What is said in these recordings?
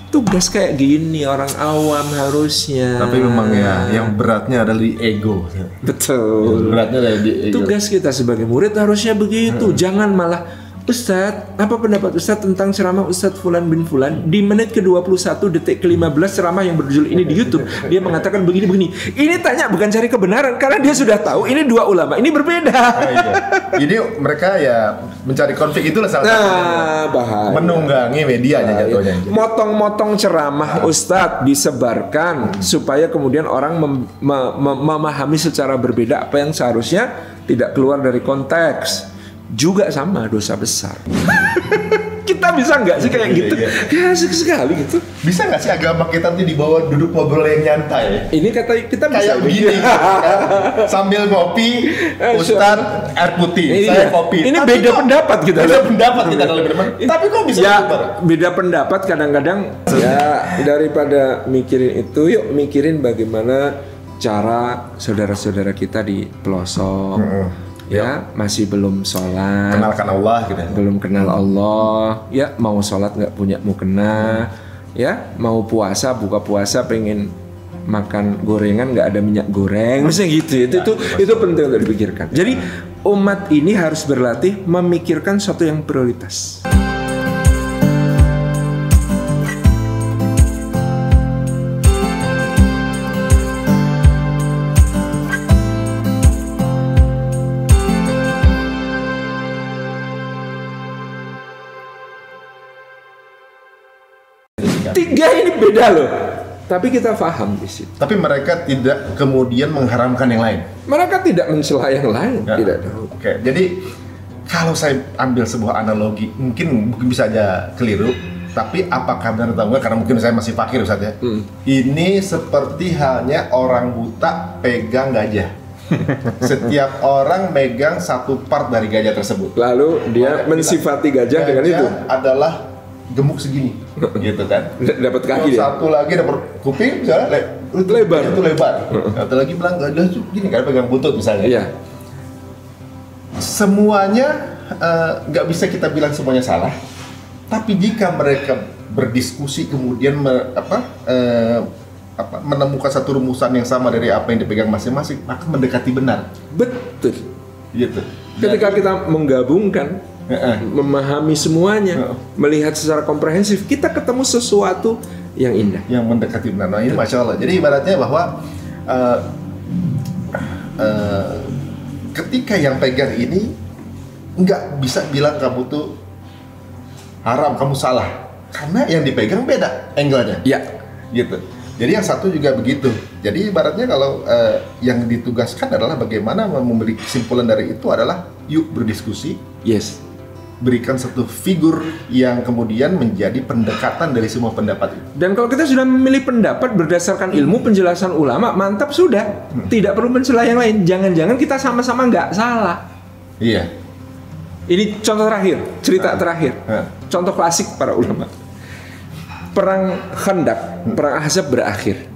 tugas kayak gini orang awam harusnya. Tapi memang ya, yang beratnya adalah di ego. Betul. Beratnya adalah di ego. Tugas kita sebagai murid harusnya begitu. Jangan malah, Ustadz, apa pendapat Ustadz tentang ceramah Ustadz Fulan bin Fulan di menit ke-21 detik ke-15 ceramah yang berjudul ini di YouTube. Dia mengatakan begini-begini. Ini tanya bukan cari kebenaran, karena dia sudah tahu ini dua ulama, ini berbeda. Iya. Jadi mereka ya mencari konflik, itulah salah satu bahaya. menunggangi medianya jatuhnya. Motong-motong ceramah Ustadz disebarkan supaya kemudian orang memahami secara berbeda apa yang seharusnya tidak keluar dari konteks. Juga sama dosa besar. Kita bisa nggak sih kayak gitu? Ya asik sekali gitu. Bisa nggak sih agama kita nanti dibawa duduk ngobrol yang nyantai? Ini kata kita Kayak bisa begini, sambil ngopi, Ustadz air putih, saya kopi. Ini tapi beda pendapat kita. Beda pendapat kita dalam berdebat. Tapi kok bisa ya, berubah? beda pendapat kadang-kadang. Ya daripada mikirin itu, yuk mikirin bagaimana cara saudara-saudara kita di pelosok. Ya, masih belum sholat, Kenalkan Allah gitu. belum kenal Allah, ya mau sholat nggak punya mukena, ya mau puasa buka puasa pengen makan gorengan nggak ada minyak goreng, misalnya gitu. Itu penting untuk dipikirkan. Jadi umat ini harus berlatih memikirkan sesuatu yang prioritas. Tiga ini beda loh, tapi kita paham di situ. Tapi mereka tidak kemudian mengharamkan yang lain. Mereka tidak mencela yang lain, tidak tahu. Oke, jadi kalau saya ambil sebuah analogi, mungkin bisa aja keliru, tapi apakah benar atau enggak? Karena mungkin saya masih fakir Ustaz ya. Ini seperti halnya orang buta pegang gajah. Setiap orang megang satu part dari gajah tersebut. Lalu dia mensifati gajah dengan itu. Adalah gemuk segini, gitu kan? Dapat kaki dia. Satu lagi dapat kuping, misalnya lebar. Itu lebar. Satu lagi bilang gajah gini kan, pegang buntut misalnya. Iya. Semuanya nggak bisa kita bilang semuanya salah. Tapi jika mereka berdiskusi kemudian menemukan satu rumusan yang sama dari apa yang dipegang masing-masing, maka mendekati benar. Betul. Gitu. Ketika kita menggabungkan, memahami semuanya, melihat secara komprehensif, kita ketemu sesuatu yang indah, yang mendekati benar. Nah, ini Masya Allah. Jadi ibaratnya bahwa ketika yang pegang ini nggak bisa bilang kamu tuh haram, kamu salah, karena yang dipegang beda angle-nya. Ya, gitu. Jadi yang satu juga begitu. Jadi ibaratnya kalau yang ditugaskan adalah bagaimana memberi kesimpulan dari itu adalah yuk berdiskusi. Yes. Berikan satu figur yang kemudian menjadi pendekatan dari semua pendapat itu. Dan kalau kita sudah memilih pendapat berdasarkan ilmu penjelasan ulama, mantap sudah. Tidak perlu mencela yang lain. Jangan-jangan kita sama-sama nggak salah. Iya. Ini contoh terakhir, cerita terakhir. Contoh klasik para ulama. Perang Khandaq, perang Ahzab berakhir.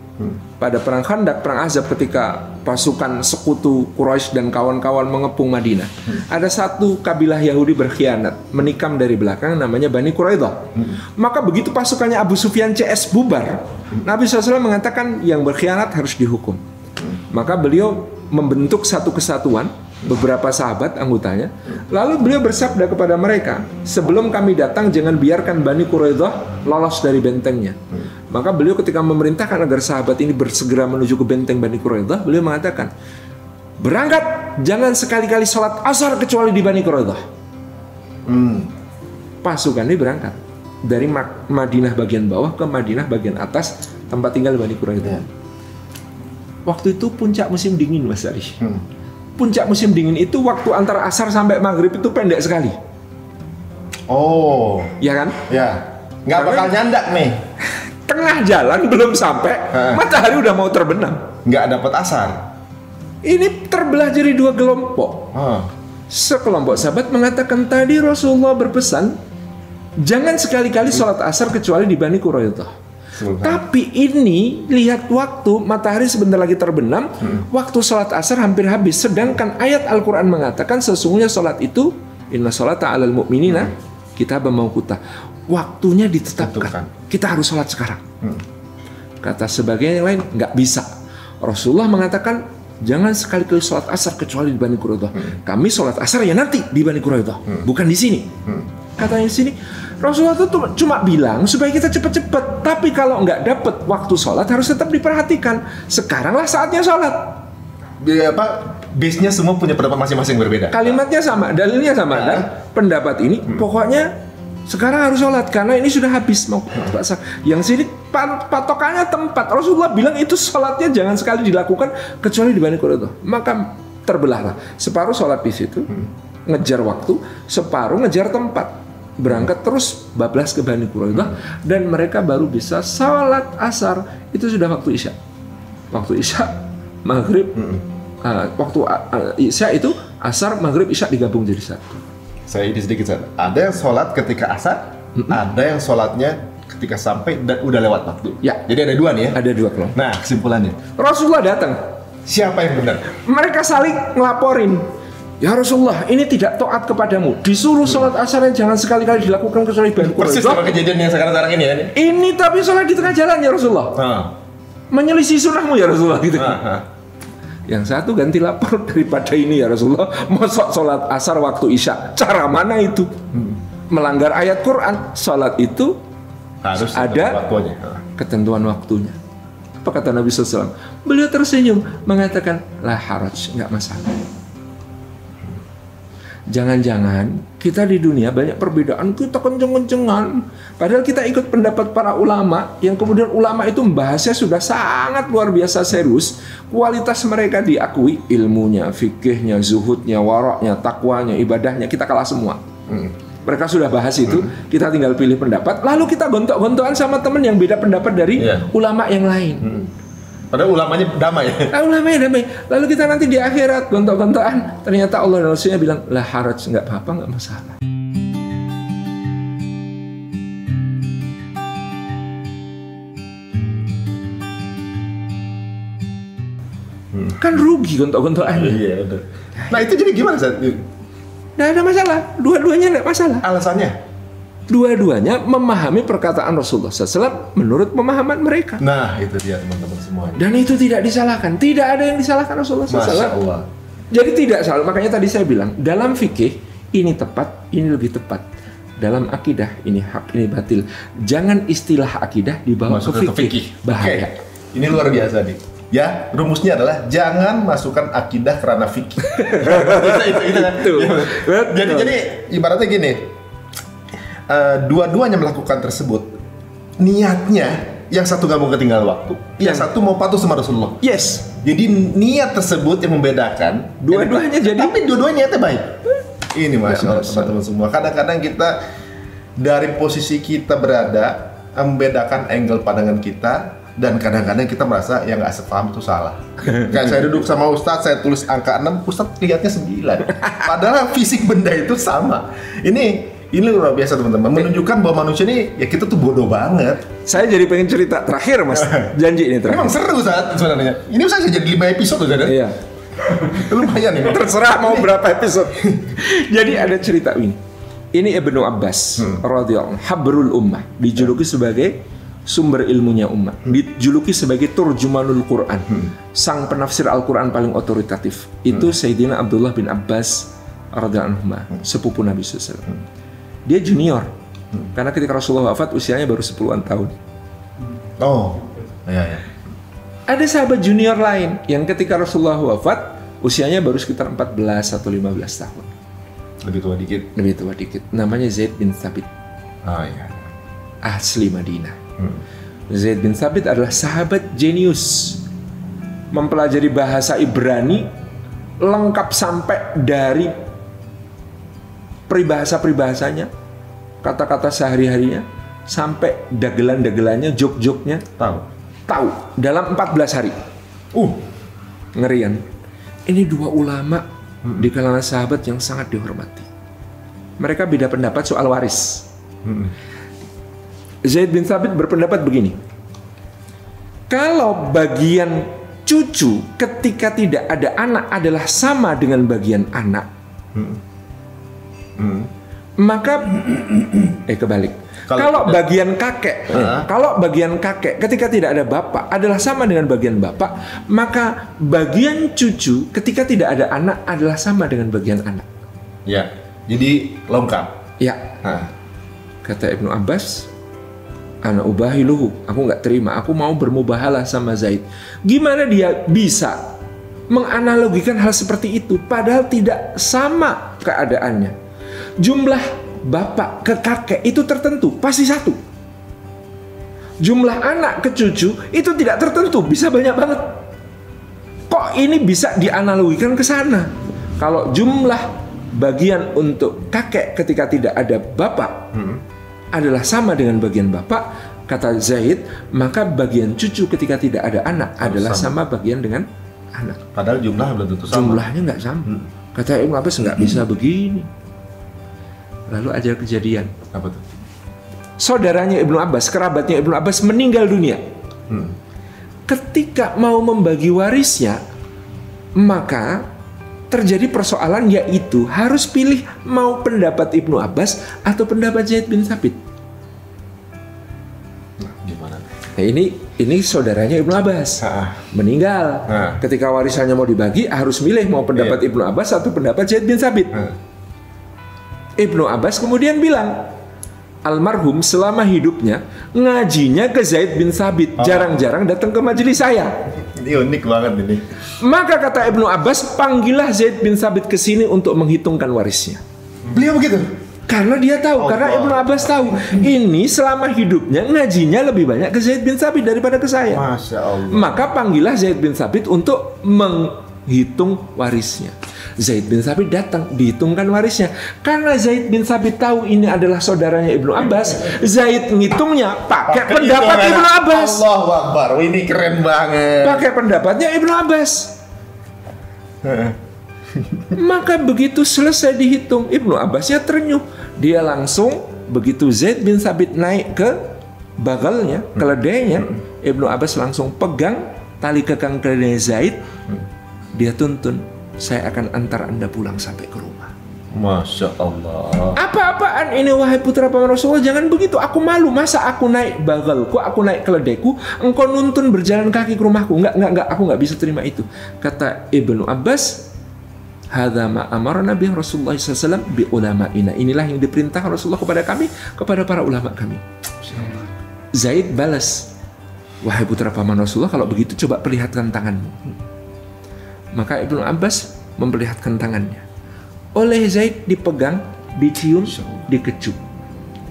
Pada perang Khandaq, perang Ahzab ketika pasukan sekutu Quraisy dan kawan-kawan mengepung Madinah, ada satu kabilah Yahudi berkhianat, menikam dari belakang, namanya Bani Quraidah. Maka begitu pasukannya Abu Sufyan CS bubar, Nabi SAW mengatakan yang berkhianat harus dihukum. Maka beliau membentuk satu kesatuan, beberapa sahabat anggotanya, lalu beliau bersabda kepada mereka, sebelum kami datang jangan biarkan Bani Quraidah lolos dari bentengnya. Maka beliau ketika memerintahkan agar sahabat ini bersegera menuju ke benteng Bani Quraidah, beliau mengatakan, berangkat, jangan sekali-kali sholat asar kecuali di Bani Quraidah. Pasukan ini berangkat dari Madinah bagian bawah ke Madinah bagian atas, tempat tinggal Bani Quraidah. Waktu itu puncak musim dingin, Mas Ari. Puncak musim dingin itu waktu antara asar sampai maghrib itu pendek sekali. Oh, ya kan? Ya, nggak bakal nyandak nih. Tengah jalan belum sampai, matahari udah mau terbenam. Nggak dapat asar. Ini terbelah jadi dua kelompok. Sekelompok sahabat mengatakan tadi Rasulullah berpesan, jangan sekali-kali sholat asar kecuali di Bani Quraidah. Tapi ini lihat waktu, matahari sebentar lagi terbenam, waktu sholat asar hampir habis. Sedangkan ayat Al-Quran mengatakan sesungguhnya sholat itu inna sholata alal mu'minina kitabam mauquta. Waktunya ditetapkan. kita harus sholat sekarang. Kata sebagian yang lain, nggak bisa. Rasulullah mengatakan, jangan sekali-kali sholat asar kecuali di Bani Quraidah. Kami sholat asar ya nanti di Bani Quraidah, bukan di sini. Katanya di sini, Rasulullah itu cuma bilang supaya kita cepat-cepat. Tapi kalau nggak dapat waktu sholat harus tetap diperhatikan. Sekaranglah saatnya sholat. Base-nya semua punya pendapat masing-masing berbeda. Kalimatnya sama, dalilnya sama. Dan pendapat ini pokoknya sekarang harus sholat karena ini sudah habis mau asar. Yang sini patokannya tempat. Rasulullah bilang itu sholatnya jangan sekali dilakukan kecuali di Bani Quraidah. Maka terbelahlah. Separuh sholat di situ, ngejar waktu, separuh ngejar tempat. Berangkat terus bablas ke Bani Quraidah dan mereka baru bisa sholat asar. Itu sudah waktu isya. Waktu isya, maghrib, waktu isya itu asar, maghrib, isya digabung jadi satu. Saya ini sedikit saja. Ada yang sholat ketika asar, ada yang sholatnya ketika sampai dan udah lewat waktu. Ya. Jadi ada dua nih ya. Ada dua kelompok. Nah, kesimpulannya. Rasulullah datang. Siapa yang benar? Mereka saling ngelaporin. Ya Rasulullah, ini tidak taat kepadamu. Disuruh sholat asar yang jangan sekali-kali dilakukan kecuali Bani Quraidah. Persis sama kejadian yang sekarang ini ya. Ini tapi sholat di tengah jalan ya Rasulullah. Menyelisih sunnahmu ya Rasulullah gitu. Yang satu ganti lapor daripada ini ya Rasulullah. Masa sholat asar waktu isya? Cara mana itu? Melanggar ayat Quran. Sholat itu harus ada ketentuan waktunya. Apa kata Nabi SAW? Beliau tersenyum mengatakan la haraj, nggak masalah. Jangan-jangan kita di dunia banyak perbedaan, kita kenceng-kencengan. Padahal kita ikut pendapat para ulama, yang kemudian ulama itu membahasnya sudah sangat luar biasa serius. Kualitas mereka diakui, ilmunya, fikihnya, zuhudnya, waraknya, takwanya, ibadahnya, kita kalah semua. Mereka sudah bahas itu, kita tinggal pilih pendapat. Lalu kita gontok-gontokan sama teman yang beda pendapat dari ulama yang lain. Padahal ulamanya damai. Ulamanya damai. Lalu kita nanti di akhirat gontok-gontokan. Ternyata Allah dan Rasulnya bilang, lah haraj, nggak apa-apa, nggak masalah. Kan rugi gontok-gontokan. Iya, betul. Nah itu jadi gimana Ustaz? Nggak ada masalah. Dua-duanya nggak masalah. Alasannya? Dua-duanya memahami perkataan Rasulullah SAW menurut pemahaman mereka. Nah, itu dia teman-teman semua. Dan itu tidak disalahkan. Tidak ada yang disalahkan Rasulullah SAW. Masya Allah. Jadi tidak salah. Makanya tadi saya bilang, dalam fikih ini tepat, ini lebih tepat. Dalam akidah ini hak, ini batil. Jangan istilah akidah dibawa ke fikih. Bahaya. Okay. Ini luar biasa nih. Ya, rumusnya adalah jangan masukkan akidah karena fikih. itu kan. Jadi ibaratnya gini. Dua-duanya melakukan tersebut, niatnya yang satu gak mau ketinggalan waktu, yang satu mau patuh sama Rasulullah. Yes. Jadi niat tersebut yang membedakan. Dua-duanya jadi. Tapi dua-duanya niatnya baik. Ini Masya Allah teman-teman semua. Kadang-kadang kita dari posisi kita berada membedakan angle pandangan kita. Dan kadang-kadang kita merasa yang nggak sepaham itu salah. Kayak saya duduk sama Ustadz, saya tulis angka 6, Ustadz lihatnya 9. Padahal fisik benda itu sama. Ini luar biasa teman-teman. Menunjukkan bahwa manusia ini, ya kita tuh bodoh banget. Saya jadi pengen cerita terakhir Mas. Janji ini terakhir. Memang seru Ustadz sebenarnya. Ini Ustadz jadi 5 episode Ustadz. Iya. Lumayan ini. Terserah mau berapa episode. Jadi ada cerita ini. Ini Ibnu Abbas radhiyallahu anhu, habrul ummah, dijuluki sebagai sumber ilmunya umat, dijuluki sebagai turjumanul Quran, sang penafsir Al-Quran paling otoritatif. Itu Sayyidina Abdullah bin Abbas radhiyallahu anhu, sepupu Nabi SAW. Dia junior, karena ketika Rasulullah wafat usianya baru 10-an tahun. Oh, iya. Ada sahabat junior lain yang ketika Rasulullah wafat usianya baru sekitar 14 atau 15 tahun. Lebih tua dikit. Namanya Zaid bin Thabit. Oh iya. Asli Madinah. Zaid bin Thabit adalah sahabat jenius, mempelajari bahasa Ibrani lengkap sampai dari peribahasa-peribahasanya, kata-kata sehari-harinya, sampai dagelan-dagelannya, jok-joknya, tahu dalam 14 hari. Ngerian. Ini dua ulama di kalangan sahabat yang sangat dihormati. Mereka beda pendapat soal waris. Zaid bin Thabit berpendapat begini, kalau bagian cucu ketika tidak ada anak adalah sama dengan bagian anak, maka kebalik. Kalau bagian kakek, kalau bagian kakek ketika tidak ada bapak adalah sama dengan bagian bapak, maka bagian cucu ketika tidak ada anak adalah sama dengan bagian anak. Ya, jadi lengkap. Ya. Kata Ibnu Abbas, ana ubahiluhu, aku nggak terima, aku mau bermubahalah sama Zaid. Gimana dia bisa menganalogikan hal seperti itu padahal tidak sama keadaannya? Jumlah bapak ke kakek itu tertentu, pasti satu. Jumlah anak ke cucu itu tidak tertentu, bisa banyak banget. Kok ini bisa dianalogikan ke sana? Kalau jumlah bagian untuk kakek ketika tidak ada bapak adalah sama dengan bagian bapak, kata Zaid, maka bagian cucu ketika tidak ada anak adalah sama bagian dengan anak. Padahal jumlahnya belum tentu sama. Jumlahnya nggak sama. Kata Ibnu Abbas, nggak bisa begini. Lalu ada kejadian. Apa tuh? Saudaranya Ibnu Abbas, kerabatnya Ibnu Abbas meninggal dunia. Ketika mau membagi warisnya, maka terjadi persoalan, yaitu harus pilih mau pendapat Ibnu Abbas atau pendapat Zaid bin Thabit. Nah, gimana? Nah, ini saudaranya Ibnu Abbas meninggal. Ketika warisannya mau dibagi, harus milih mau pendapat Ibnu Abbas atau pendapat Zaid bin Thabit. Ibnu Abbas kemudian bilang, almarhum selama hidupnya ngajinya ke Zaid bin Thabit, jarang-jarang datang ke majelis saya. Ini unik banget ini. Maka kata Ibnu Abbas, panggillah Zaid bin Thabit ke sini untuk menghitungkan warisnya. Beliau begitu? Karena dia tahu, karena Ibnu Abbas tahu, ini selama hidupnya ngajinya lebih banyak ke Zaid bin Thabit daripada ke saya. Masya Allah. Maka panggillah Zaid bin Thabit untuk menghitung warisnya. Zaid bin Thabit datang, dihitungkan warisnya. Karena Zaid bin Thabit tahu ini adalah saudaranya Ibnu Abbas, Zaid ngitungnya pakai pendapat Ibnu Abbas. Allahu Akbar, ini keren banget. Pakai pendapatnya Ibnu Abbas. Maka begitu selesai dihitung, Ibnu Abbasnya ternyuh. Dia langsung, begitu Zaid bin Thabit naik ke bagalnya, keledainya, Ibnu Abbas langsung pegang tali kekang keledai Zaid. Dia tuntun, saya akan antar Anda pulang sampai ke rumah. Masya Allah. Apa-apaan ini wahai putra paman Rasulullah, jangan begitu, aku malu. Masa aku naik bagalku, aku naik keledaiku, engkau nuntun berjalan kaki ke rumahku? Enggak, aku nggak bisa terima itu. Kata Ibnu Abbas, hadza ma amarna bi Rasulullah SAW bi ulama'ina. Inilah yang diperintahkan Rasulullah kepada kami, kepada para ulama kami. Zaid balas, wahai putra paman Rasulullah, kalau begitu coba perlihatkan tanganmu. Maka Ibnu Abbas memperlihatkan tangannya. Oleh Zaid dipegang, dicium, dikecup.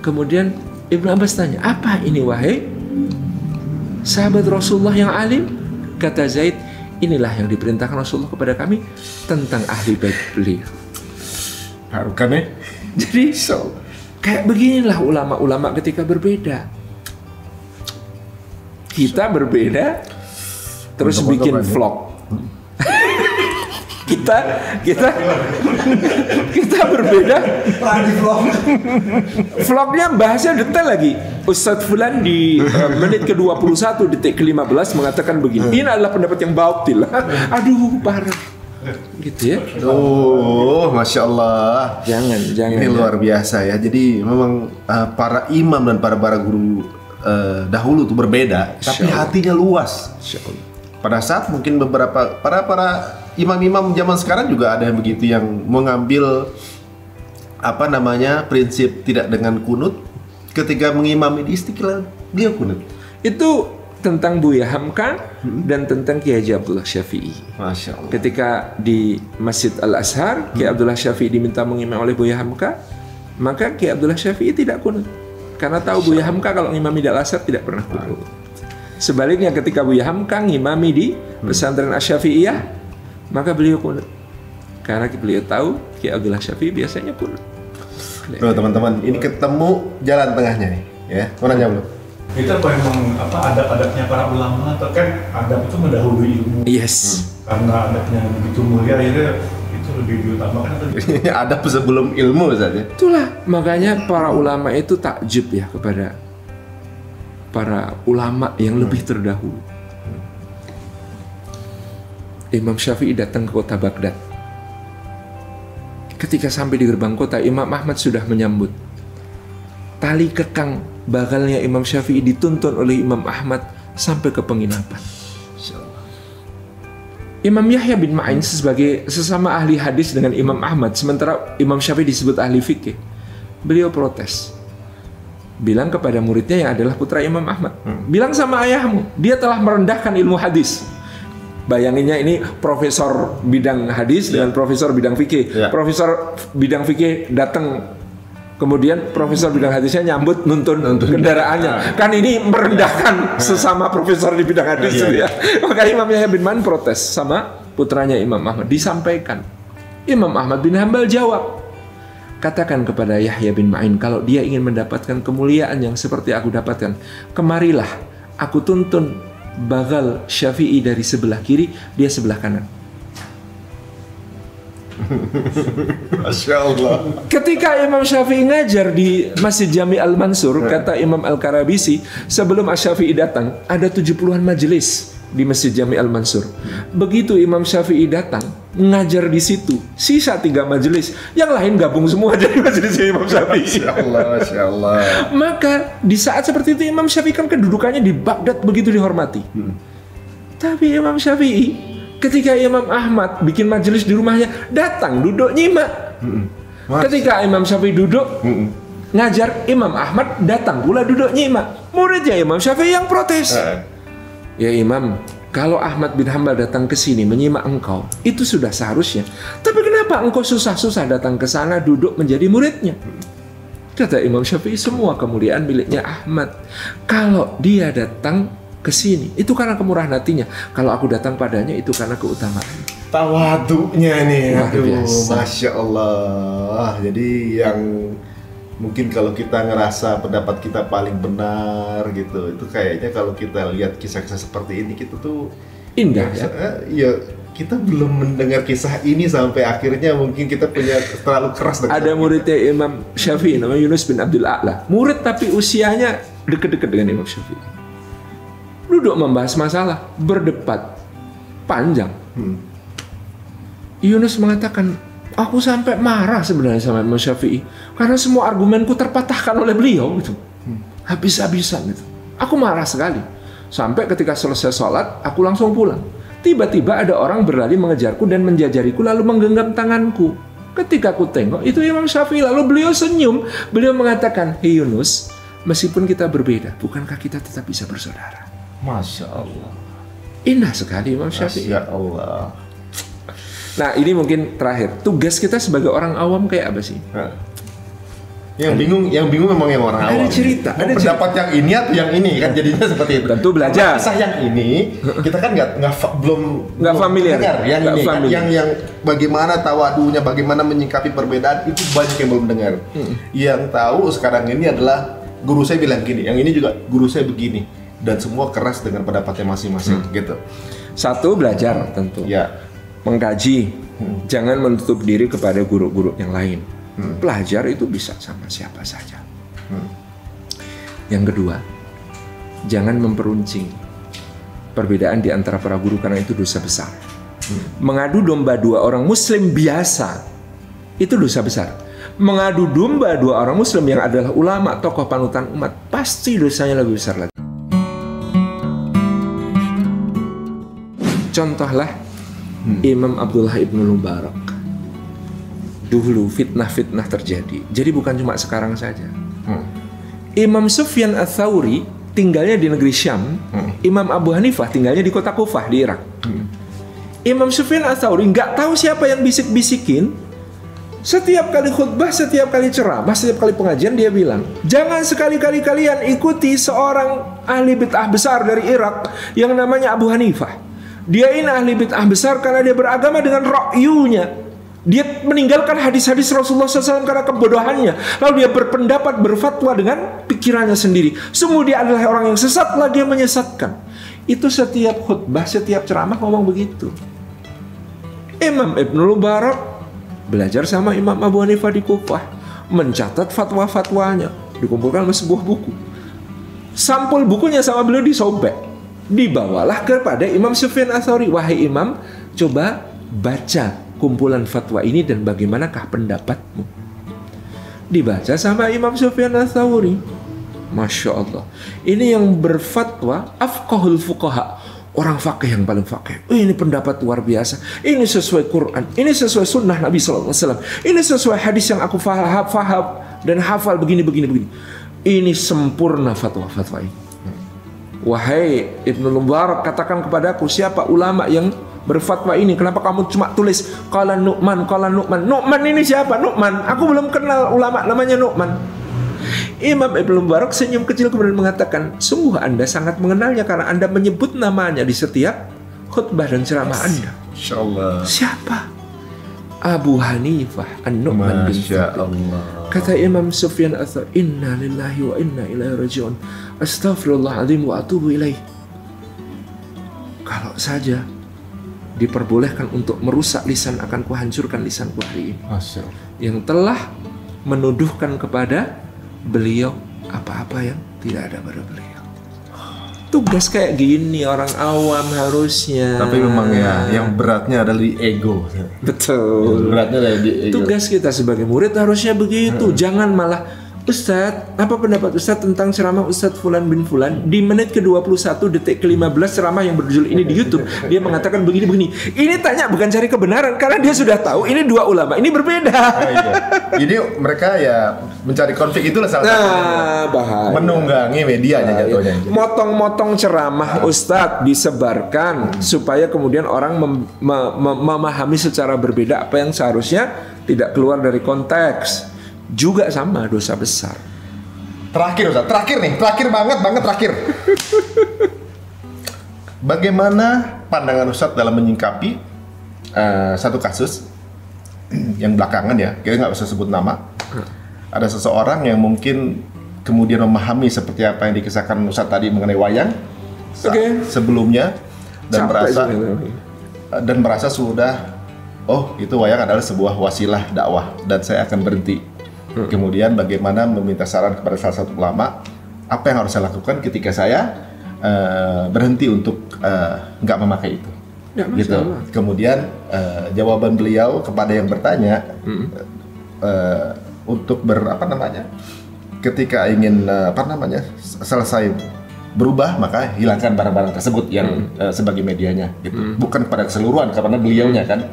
Kemudian Ibnu Abbas tanya, apa ini wahai sahabat Rasulullah yang alim? Kata Zaid, inilah yang diperintahkan Rasulullah kepada kami tentang ahli bait beliau. Haru kan ya? Jadi kayak beginilah ulama-ulama ketika berbeda. Kita berbeda, terus bikin vlog. kita berbeda. Vlognya bahasnya detail lagi. Ustadz Fulan di menit ke-21 detik ke-15 mengatakan begini. Ini adalah pendapat yang batil. Aduh, parah. Gitu ya. Oh, Masya Allah. Jangan. Ini luar biasa ya. Jadi memang para imam dan para guru dahulu itu berbeda, tapi hatinya luas. Pada saat mungkin beberapa para imam-imam zaman sekarang juga ada yang begitu, yang mengambil prinsip tidak dengan kunut ketika mengimami di Istiqlal, dia kunut. Itu tentang Buya Hamka dan tentang Kiai Haji Abdullah Syafi'i. Masya Allah. Ketika di Masjid Al-Azhar, Kiai Abdullah Syafi'i diminta mengimam oleh Buya Hamka, maka Kiai Abdullah Syafi'i tidak kunut. Karena tahu Buya Hamka kalau ngimami di Al-Azhar tidak pernah kunut. Sebaliknya ketika Buya Hamka ngimami di pesantren Asy-Syafi'iyah, maka beliau kunut. Karena beliau tahu Kiai Abdullah Syafi'i biasanya kunut. Tuh teman-teman, ini ketemu jalan tengahnya nih, ya. Mau nanya belum? Itu memang adab-adabnya para ulama, atau kan adab itu mendahului ilmu. Yes. Karena adabnya begitu mulia, akhirnya itu lebih diutamakan. Adab sebelum ilmu saja. Itulah makanya para ulama itu takjub ya kepada para ulama yang lebih terdahulu. Imam Syafi'i datang ke kota Baghdad. Ketika sampai di gerbang kota, Imam Ahmad sudah menyambut. Tali kekang bakalnya Imam Syafi'i dituntun oleh Imam Ahmad sampai ke penginapan. Imam Yahya bin Ma'in sebagai sesama ahli hadis dengan Imam Ahmad, sementara Imam Syafi'i disebut ahli fikih. Beliau protes, bilang kepada muridnya yang adalah putra Imam Ahmad, bilang sama ayahmu, dia telah merendahkan ilmu hadis. Bayanginnya ini profesor bidang hadis dengan profesor bidang fikih. Profesor bidang fikih datang, kemudian profesor bidang hadisnya nyambut nuntun kendaraannya. Kan ini merendahkan sesama profesor di bidang hadis ya. Maka Imam Yahya bin Ma'in protes sama putranya Imam Ahmad. Disampaikan. Imam Ahmad bin Hanbal jawab, katakan kepada Yahya bin Ma'in, kalau dia ingin mendapatkan kemuliaan yang seperti aku dapatkan, kemarilah aku tuntun bagal Syafi'i dari sebelah kiri, dia sebelah kanan. Masya Allah. Ketika Imam Syafi'i ngajar di Masjid Jami Al-Mansur, kata Imam Al-Karabisi, sebelum Asy-Syafi'i datang, ada 70-an majelis di Masjid Jami Al-Mansur. Begitu Imam Syafi'i datang, ngajar di situ, sisa 3 majelis, yang lain gabung semua dari majelis Imam Syafi'i. Masya Allah, Masya Allah. Maka di saat seperti itu Imam Syafi'i kan kedudukannya di Baghdad begitu dihormati. Tapi Imam Syafi'i ketika Imam Ahmad bikin majelis di rumahnya, datang duduk nyimak. Ketika Imam Syafi'i duduk ngajar, Imam Ahmad datang pula duduk nyimak. Muridnya Imam Syafi'i yang protes. Ya Imam, kalau Ahmad bin Hanbal datang ke sini menyimak engkau, itu sudah seharusnya. Tapi kenapa engkau susah-susah datang ke sana duduk menjadi muridnya? Kata Imam Syafi'i, semua kemuliaan miliknya Ahmad. Kalau dia datang ke sini, itu karena kemurahan hatinya. Kalau aku datang padanya, itu karena keutamaan. Tawadunya nih, aduh, biasa. Masya Allah. Jadi yang mungkin kalau kita ngerasa pendapat kita paling benar gitu, itu kayaknya kalau kita lihat kisah-kisah seperti ini, kita tuh indah ya. Iya, kita belum mendengar kisah ini sampai akhirnya mungkin kita punya terlalu keras. Ada muridnya Imam Syafi'i namanya Yunus bin Abdul A'la. Murid tapi usianya deket-deket dengan Imam Syafi'i. Duduk membahas masalah, berdebat panjang. Yunus mengatakan, aku sampai marah sebenarnya sama Imam Syafi'i karena semua argumenku terpatahkan oleh beliau gitu. Habis-habisan gitu. Aku marah sekali. Sampai ketika selesai sholat, aku langsung pulang. Tiba-tiba ada orang berlari mengejarku dan menjajariku lalu menggenggam tanganku. Ketika aku tengok, itu Imam Syafi'i, lalu beliau senyum. Beliau mengatakan, "Hei Yunus, meskipun kita berbeda, bukankah kita tetap bisa bersaudara?" Masya Allah. Indah sekali Imam Syafi'i. Masya Allah. Nah, ini mungkin terakhir. Tugas kita sebagai orang awam kayak apa sih? Yang bingung memang yang orang awam. Ada cerita, ada pendapat yang ini atau yang ini kan jadinya seperti itu. Tentu belajar. Kisah yang ini kita kan belum familiar. Dengar yang Nggak ini kan, familiar. yang bagaimana tawadunya, bagaimana menyikapi perbedaan itu banyak yang belum dengar. Yang tahu sekarang ini adalah guru saya bilang gini, yang ini juga guru saya begini. Dan semua keras dengan pendapatnya masing-masing gitu. Satu, belajar tentu. Ya. Mengkaji. Jangan menutup diri kepada guru-guru yang lain. Pelajar itu bisa sama siapa saja. Yang kedua, jangan memperuncing perbedaan di antara para guru karena itu dosa besar. Mengadu domba 2 orang muslim biasa itu dosa besar. Mengadu domba 2 orang muslim yang adalah ulama, tokoh panutan umat, pasti dosanya lebih besar lagi. Contohlah Imam Abdullah ibn Mubarak. Dulu fitnah-fitnah terjadi. Jadi bukan cuma sekarang saja. Imam Sufyan Ats-Tsauri tinggalnya di negeri Syam. Imam Abu Hanifah tinggalnya di kota Kufah di Irak. Imam Sufyan Ats-Tsauri nggak tahu siapa yang bisik-bisikin. Setiap kali khutbah, setiap kali ceramah, setiap kali pengajian dia bilang, jangan sekali-kali kalian ikuti seorang ahli bid'ah besar dari Irak yang namanya Abu Hanifah. Dia ini ahli bid'ah besar karena dia beragama dengan ra'yunya. Dia meninggalkan hadis-hadis Rasulullah SAW karena kebodohannya. Lalu dia berpendapat, berfatwa dengan pikirannya sendiri. Semua dia adalah orang yang sesat lagi yang menyesatkan. Itu setiap khutbah, setiap ceramah ngomong begitu. Imam Ibn Mubarak belajar sama Imam Abu Hanifah di Kufah, mencatat fatwa-fatwanya, dikumpulkan dalam sebuah buku. Sampul bukunya sama beliau disobek. Dibawalah kepada Imam Sufyan Ats-Tsauri. Wahai Imam, coba baca kumpulan fatwa ini dan bagaimanakah pendapatmu? Dibaca sama Imam Sufyan Ats-Tsauri. Masya Allah. Ini yang berfatwa afqahul fuqaha, orang fakih yang paling fakih. Ini pendapat luar biasa. Ini sesuai Quran. Ini sesuai sunnah Nabi SAW. Ini sesuai hadis yang aku faham dan hafal begini. Ini sempurna fatwa-fatwa ini. Wahai Ibnu Mubarak, katakan kepadaku siapa ulama yang berfatwa ini. Kenapa kamu cuma tulis qala Nu'man. Nu'man ini siapa? Nu'man. Aku belum kenal ulama namanya Nu'man. Imam Ibnu Mubarak senyum kecil kemudian mengatakan, sungguh Anda sangat mengenalnya karena Anda menyebut namanya di setiap khutbah dan ceramah Anda. Insyaallah. Siapa? Abu Hanifah An-Nu'man bin Allah. Kata Imam Sufyan Ats-Tsauri, inna lillahi wa inna ilaihi raji'un. Astaghfirullahaladzim wa atubu ilaih. Kalau saja diperbolehkan untuk merusak lisan, akan kuhancurkan lisanku hari ini. Yang telah menuduhkan kepada beliau apa-apa yang tidak ada pada beliau. Tugas kayak gini orang awam harusnya. Tapi memang ya, yang beratnya adalah di ego. Betul. Yang beratnya adalah di ego. Tugas kita sebagai murid harusnya begitu. Jangan malah, Ustadz, apa pendapat Ustadz tentang ceramah Ustadz Fulan bin Fulan di menit ke-21 detik ke-15 ceramah yang berjudul ini di YouTube. Dia mengatakan begini. Ini tanya bukan cari kebenaran, karena dia sudah tahu ini dua ulama ini berbeda. Iya. Jadi mereka ya mencari konflik, itulah salah satu bahaya. menunggangi medianya jatuhnya. Motong-motong ceramah Ustadz disebarkan supaya kemudian orang memahami secara berbeda apa yang seharusnya tidak keluar dari konteks. Juga sama dosa besar. Terakhir Ustaz, terakhir banget. Bagaimana pandangan Ustaz dalam menyingkapi satu kasus yang belakangan ya, kita nggak bisa sebut nama. Ada seseorang yang mungkin kemudian memahami seperti apa yang dikisahkan Ustaz tadi mengenai wayang sebelumnya dan merasa sudah, oh itu wayang adalah sebuah wasilah dakwah dan saya akan berhenti. Kemudian bagaimana meminta saran kepada salah satu ulama, apa yang harus saya lakukan ketika saya berhenti untuk nggak memakai itu, gitu. Kemudian jawaban beliau kepada yang bertanya untuk ketika ingin selesai berubah, maka hilangkan barang-barang tersebut yang sebagai medianya, gitu. Bukan kepada keseluruhan karena beliaunya kan.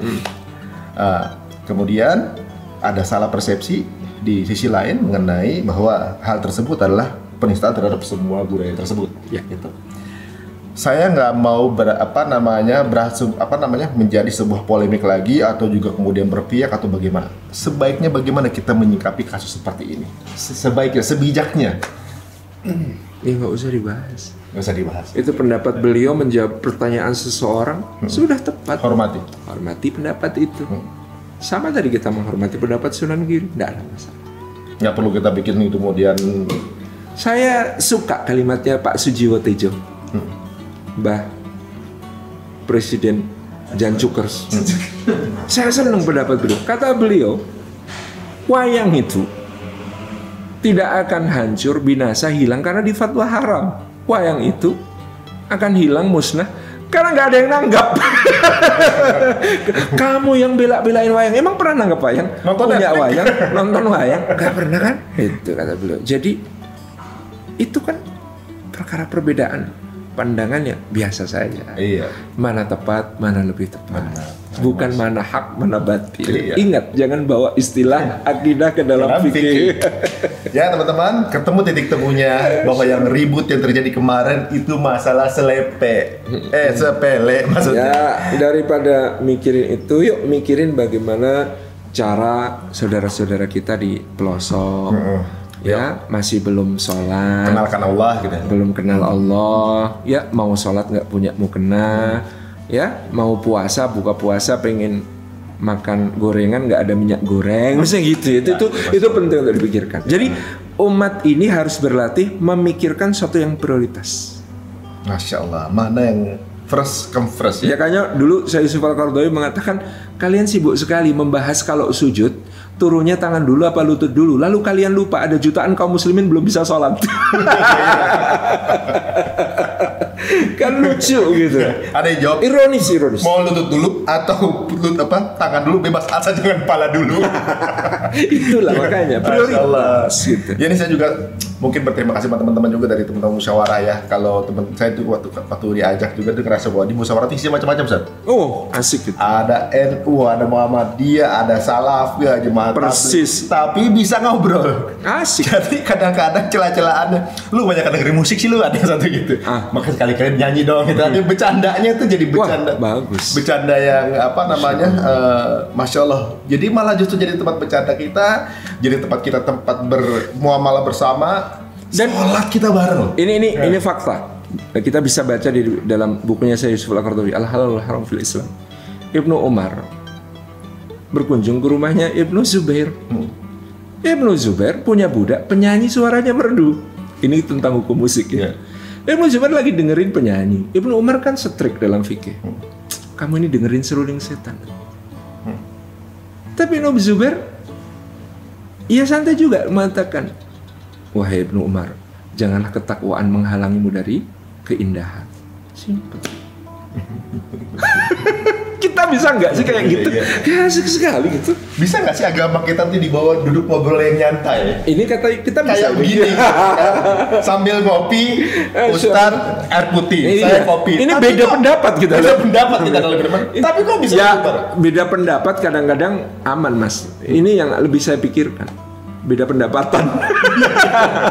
Kemudian ada salah persepsi di sisi lain mengenai bahwa hal tersebut adalah penistaan terhadap semua budaya tersebut, ya gitu. Saya nggak mau menjadi sebuah polemik lagi atau juga kemudian berpihak atau bagaimana. Sebaiknya bagaimana kita menyikapi kasus seperti ini? Sebaiknya, sebijaknya. Ya nggak usah dibahas. Nggak usah dibahas. Itu pendapat beliau menjawab pertanyaan seseorang sudah tepat. Hormati pendapat itu. Sama tadi kita menghormati pendapat Sunan Giri, tidak ada masalah. Nggak perlu kita bikin itu kemudian. Saya suka kalimatnya Pak Sujiwo Tejo, Mbah Presiden Jan Cukers. Saya senang pendapat beliau. Kata beliau, wayang itu tidak akan hancur, binasa, hilang karena di fatwa haram. Wayang itu akan hilang, musnah karena nggak ada yang nanggap. Kamu yang bela-belain wayang, emang pernah nanggap wayang? Punya wayang, nonton wayang? Nggak pernah kan? Itu kata beliau. Jadi itu kan perkara perbedaan pandangannya biasa saja. Iya. Mana tepat, mana lebih tepat. Bukan mana hak, mana batil. Iya. Ingat, jangan bawa istilah akidah ke dalam fikih. Ya teman-teman, ketemu titik temunya bahwa yang ribut yang terjadi kemarin itu masalah sepele maksudnya. Ya, daripada mikirin itu, yuk mikirin bagaimana cara saudara-saudara kita di pelosok. Ya, masih belum sholat, kenalkan Allah gitu. Belum kenal Allah, ya mau sholat nggak punya mukena, ya mau puasa, buka puasa pengen makan gorengan nggak ada minyak goreng, misalnya gitu. Itu penting untuk dipikirkan. Jadi umat ini harus berlatih memikirkan sesuatu yang prioritas. Masya Allah, mana yang first come first ya? Kayaknya dulu saya Yusuf Al-Qaradawi mengatakan, kalian sibuk sekali membahas kalau sujud turunnya tangan dulu apa lutut dulu, lalu kalian lupa ada jutaan kaum muslimin belum bisa sholat. Kan lucu gitu. Ada yang jawab ironis. Mau lutut dulu atau tangan dulu, bebas asal jangan kepala dulu. Itulah makanya prioritas gitu. Ya, ini saya juga mungkin berterima kasih sama teman-teman juga dari teman-teman musyawarah ya. Kalau teman saya itu waktu diajak juga tuh ngerasa bahwa di musyawarah itu isinya macam-macam, Ustaz. Oh, asik gitu. Ada NU, ada Muhammadiyah, ada Salafi, ada Jemaat Persis. Tabligh. Tapi bisa ngobrol. Asik. Jadi kadang-kadang celah-celahannya, lu banyak dengerin musik sih lu, ada satu gitu. Maka sekali-kali nyanyi dong gitu. Tapi bercandanya tuh jadi bercanda. Wah, bagus. Bercanda yang apa namanya? Masya Allah. Jadi malah justru jadi tempat bercanda kita, jadi tempat kita bermuamalah bersama. Dan sholat kita bareng. Ini fakta. Kita bisa baca di dalam bukunya saya Yusuf Al-Qaradawi, Al-Halal wal Haram fil Islam. Ibnu Umar berkunjung ke rumahnya Ibnu Zubair. Ibnu Zubair punya budak penyanyi suaranya merdu. Ini tentang hukum musik ya. Ibnu Zubair lagi dengerin penyanyi. Ibnu Umar kan strict dalam fikih. Kamu ini dengerin seruling setan. Tapi Ibnu Zubair ia santai juga mengatakan, wahai Ibnu Umar, janganlah ketakwaan menghalangimu dari keindahan. Simpel. Kita bisa nggak sih kayak gitu? Ya asik sekali gitu. Bisa nggak sih agama kita nanti dibawa duduk ngobrol yang nyantai? Ini kata kita bisa kayak begini. Sambil ngopi, Ustaz air putih, saya kopi. Ini tapi beda pendapat kita. Beda pendapat kita kalau berdebat. Tapi kok bisa ya, berubah? beda pendapat kadang-kadang aman, Mas. Ini yang lebih saya pikirkan. Beda pendapatan.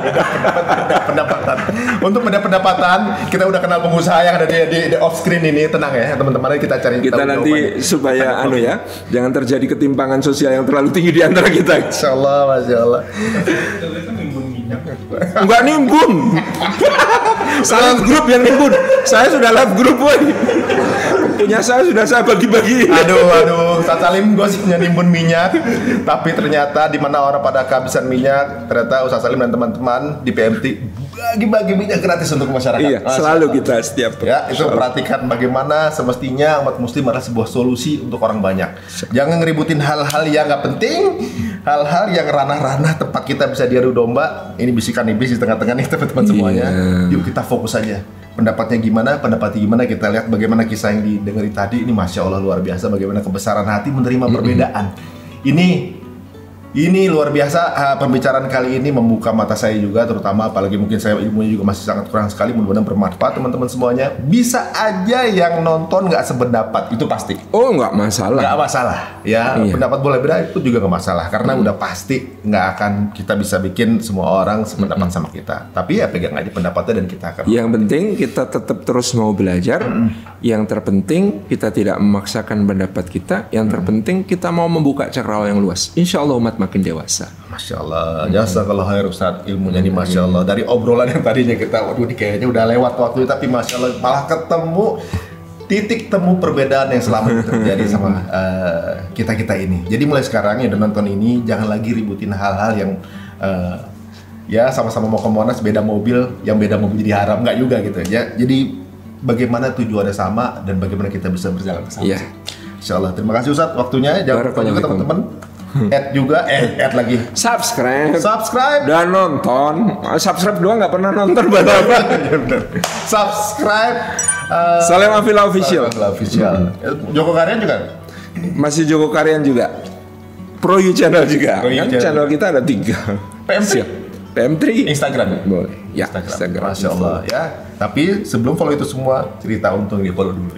beda pendapatan. Untuk beda pendapatan, kita udah kenal pengusaha yang ada di off screen ini, tenang ya teman-teman, kita cari kita nanti jawabannya. Supaya jangan terjadi ketimpangan sosial yang terlalu tinggi di antara kita. Masya Allah. Enggak nimbun. Saya grup yang nimbun. Saya sudah live grup, woy. Punya saya sudah saya bagi-bagi. Aduh, Ustaz Salim gosipnya nimbun minyak, tapi ternyata di mana orang pada kehabisan minyak, ternyata Ustaz Salim dan teman-teman di PMT bagi-bagi minyak gratis untuk masyarakat. Iya, selalu kita setiap. Ya, itu perhatikan bagaimana semestinya umat muslim adalah sebuah solusi untuk orang banyak. Jangan ngeributin hal-hal yang nggak penting, hal-hal yang ranah-ranah tempat kita bisa diadu domba. Ini bisikan iblis di tengah-tengah nih teman-teman semuanya. Yuk kita fokus aja. Pendapatnya gimana, kita lihat bagaimana kisah yang didengari tadi. Ini Masya Allah luar biasa, bagaimana kebesaran hati menerima perbedaan. Ini luar biasa. Pembicaraan kali ini membuka mata saya juga, terutama apalagi mungkin saya ilmunya juga masih sangat kurang sekali. Mudah-mudahan bermanfaat teman-teman semuanya. Bisa aja yang nonton nggak sependapat, itu pasti. Oh, nggak masalah. Nggak masalah. Ya, pendapat boleh beda, itu juga nggak masalah. Karena udah pasti nggak akan kita bisa bikin semua orang sependapat sama kita. Tapi ya pegang aja pendapatnya dan kita akan. Yang penting kita tetap terus mau belajar. Yang terpenting kita tidak memaksakan pendapat kita. Yang terpenting kita mau membuka cakrawala yang luas. Insya Allah umat makin dewasa. Masya Allah, jazakallah khair Ustaz, ilmunya nih Masya Allah. Dari obrolan yang tadinya kita, waduh ini kayaknya udah lewat waktu, tapi Masya Allah malah ketemu titik temu perbedaan yang selama ini terjadi sama kita-kita ini. Jadi mulai sekarang yang udah nonton ini, jangan lagi ributin hal-hal yang ya sama-sama mau ke Monas, beda mobil, yang beda mobil jadi haram, nggak juga gitu ya. Jadi bagaimana tujuannya sama dan bagaimana kita bisa berjalan bersama. Iya. Insya Allah, terima kasih Ustaz waktunya. Jangan lupa juga teman-teman add juga, add lagi. Subscribe dan nonton. Subscribe doang nggak pernah nonton berapa. Subscribe. Salim Afila Official. Joko Karyan juga. Masih Joko Karyan juga. Pro You Channel juga. Channel kita ada 3. PM3. Instagram. Boleh. Ya, Instagram. Masya Allah ya. Tapi sebelum follow itu semua, cerita untung di follow dulu.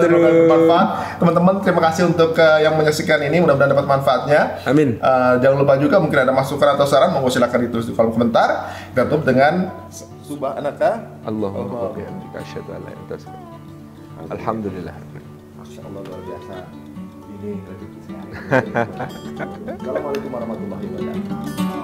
Bermanfaat. Teman-teman, terima kasih untuk yang menyaksikan ini. Mudah-mudahan dapat manfaatnya. Amin. Jangan lupa juga mungkin ada masukan atau saran, monggo silakan ditulis di kolom komentar. Kita tutup dengan subhanaka Allahumma Alhamdulillah. Masya Allah luar biasa. Ini rezeki saya. Assalamualaikum warahmatullahi wabarakatuh.